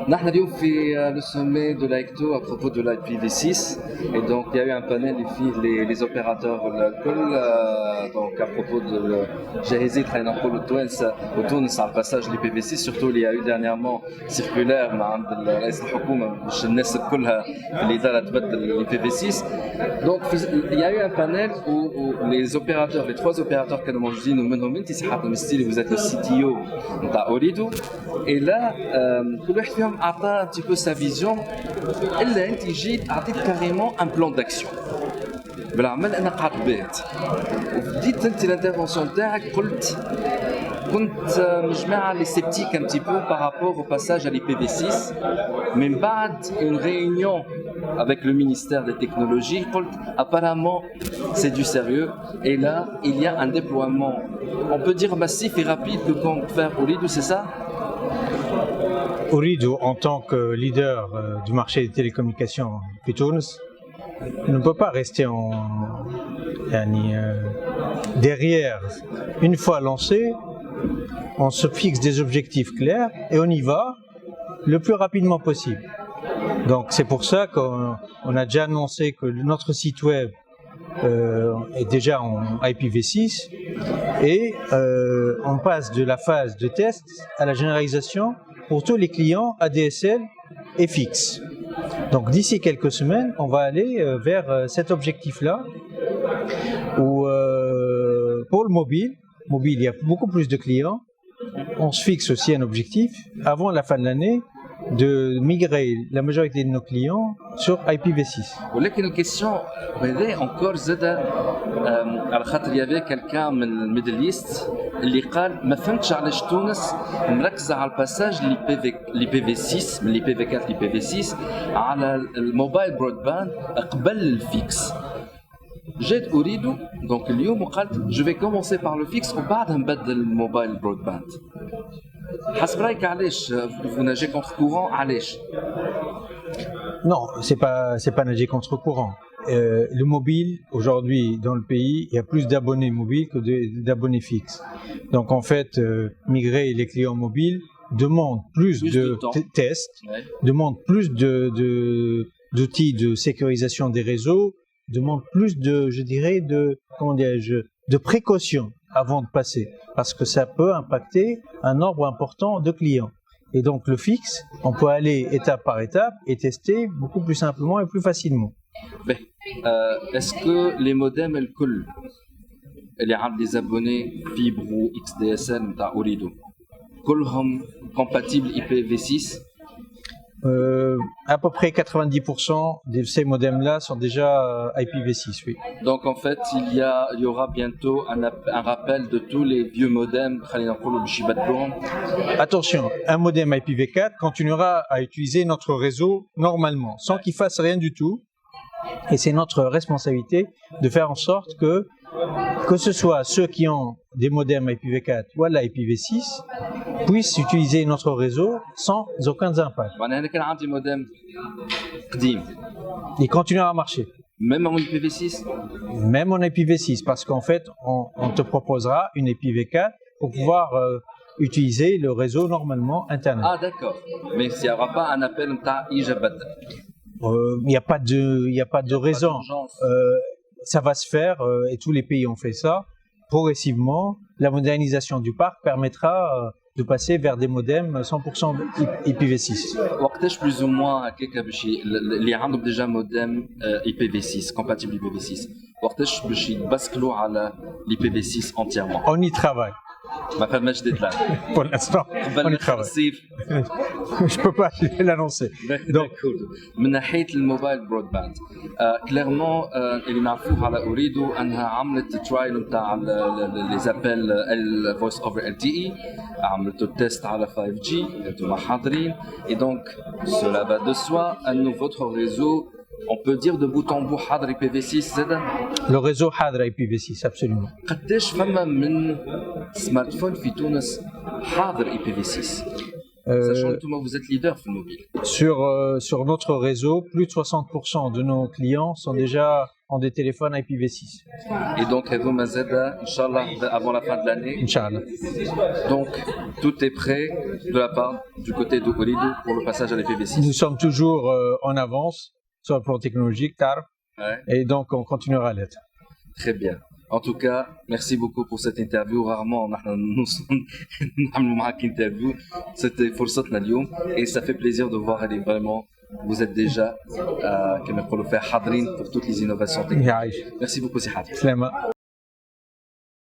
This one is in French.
نحن اليوم في le sommet de l'AECTO à propos de l'IPv6 et donc il y a eu un panel اللي les opérateurs الكل donc à propos de جاهزية خلينا نقولوا تونس على الباساج l'IPv6 surtout il y a eu dernièrement circulaire مع عند رئيس الحكومة باش الناس كلها في الإدارة تبدل l'IPv6 donc il y a eu un panel où les opérateurs les trois opérateurs كانوا موجودين ومنهم انت سي حاتم الستيلي vous êtes le CTO نتاع أوريدو et là كل واحد فيهم أعطى un petit peu sa vision إلا أنت جيت أعطيت carrément un plan d'action بالعمل أنا قعدت بيت وبديت أنت الانترفونسيون تاعك قلت كنت مجمع لي سيبتيك un petit peu par rapport au passage à l'IPv6 mais بعد une réunion avec le ministère des technologies قلت apparemment c'est du sérieux et là il y a un déploiement on peut dire massif et rapide que compte faire Ooredoo, c'est ça? Ooredoo, en tant que leader du marché des télécommunications في تونس, ne peut pas rester derrière. Une fois lancé, on se fixe des objectifs clairs et on y va le plus rapidement possible. Donc c'est pour ça qu'on a déjà annoncé que notre site web est déjà en IPv6 et on passe de la phase de test à la généralisation pour tous les clients ADSL et fixe. Donc d'ici quelques semaines, on va aller vers cet objectif-là où pour le mobile, il y a beaucoup plus de clients. On se fixe aussi un objectif avant la fin de l'année de migrer la majorité de nos clients sur IPv6. ولكن الكيستيون هذا encore زاد على خاطر يافي كالكان من الميدل ايست اللي قال ما فهمتش علاش تونس مركزه على الباساج لي بي في 6 من لي بي في 4 لي بي في 6 على الموبايل برودباند قبل الفيكس. جات أوريدو دونك اليوم وقالت جو في كومونسي بار لو فيكس وبعدها نبدل الموبايل برودباند. حسب رايك علاش vous nagez contre courant علاش؟ Non, c'est pas nager contre courant. Le mobile, aujourd'hui, dans le pays, il y a plus d'abonnés mobiles que d'abonnés fixes. Donc, en fait, migrer les clients mobiles demande plus de tests, demande plus d'outils de sécurisation des réseaux, demande plus de précautions avant de passer, parce que ça peut impacter un nombre important de clients. Et donc le fixe, on peut aller étape par étape et tester beaucoup plus simplement et plus facilement. Est-ce que les modems الكل اللي عند des abonnés fibre ou XDSL نتاع أوريدو كلهم compatibles IPv6? À peu près 90% de ces modems-là sont déjà IPv6, oui. Donc en fait, il y aura bientôt un rappel de tous les vieux modems. Attention, un modem IPv4 continuera à utiliser notre réseau normalement, sans qu'il fasse rien du tout. Et c'est notre responsabilité de faire en sorte que ce soit ceux qui ont des modems IPv4 ou à l'IPv6 puissent utiliser notre réseau sans aucun impact. Il continuera à marcher. Même en IPv6? Même en IPv6, parce qu'en fait, on te proposera une IPv4 pour pouvoir utiliser le réseau normalement Internet. Ah d'accord, mais il n'y aura pas un appel il n'y a pas de raison. Ça va se faire et tous les pays ont fait ça. Progressivement, la modernisation du parc permettra de passer vers des modems 100% IPv6. وقتاش plus ou moins اللي عندهم déjà modem IPv6 compatible IPv6 وقتاش باش يتبسكلوا على l'IPv6 entièrement? On y travaille. ما فماش ديدلاين. Pour l'instant, on y travaille. Je peux pas l'annoncer. Donc, من ناحية الموبايل برودباند كليرمون اللي نعرفوه على أوريدو أنها عملت ترايل نتاع لي زابيل الفويس اوفر LTE عملتوا تيست على 5G انتم حاضرين et donc cela va de soi أنه votre réseau on peut dire de bout en bout حاضر IPv6 زاد. Le réseau حاضر IPv6 absolument. قداش فما من سمارت فون في تونس حاضر IPv6 sachant que vous êtes leader sur le mobile? Sur notre réseau, plus de 60% de nos clients sont déjà ont des téléphones IPv6. Et donc, Revo Mazeda, Inch'Allah, avant la fin de l'année. Inch'Allah. Donc, tout est prêt de la part du côté de Ooredoo pour le passage à l'IPv6. Nous sommes toujours en avance sur le plan technologique, tard, Ouais. et donc on continuera à l'être. Très bien. En tout cas, merci beaucoup pour cette interview. Rarement, nous avons une interview. C'était Forçatna اليوم et ça fait plaisir de voir. Elle est vraiment, vous êtes déjà, comme on peut le faire, hadrin pour toutes les innovations techniques. يعيش. Merci beaucoup, Sihad. سلامة.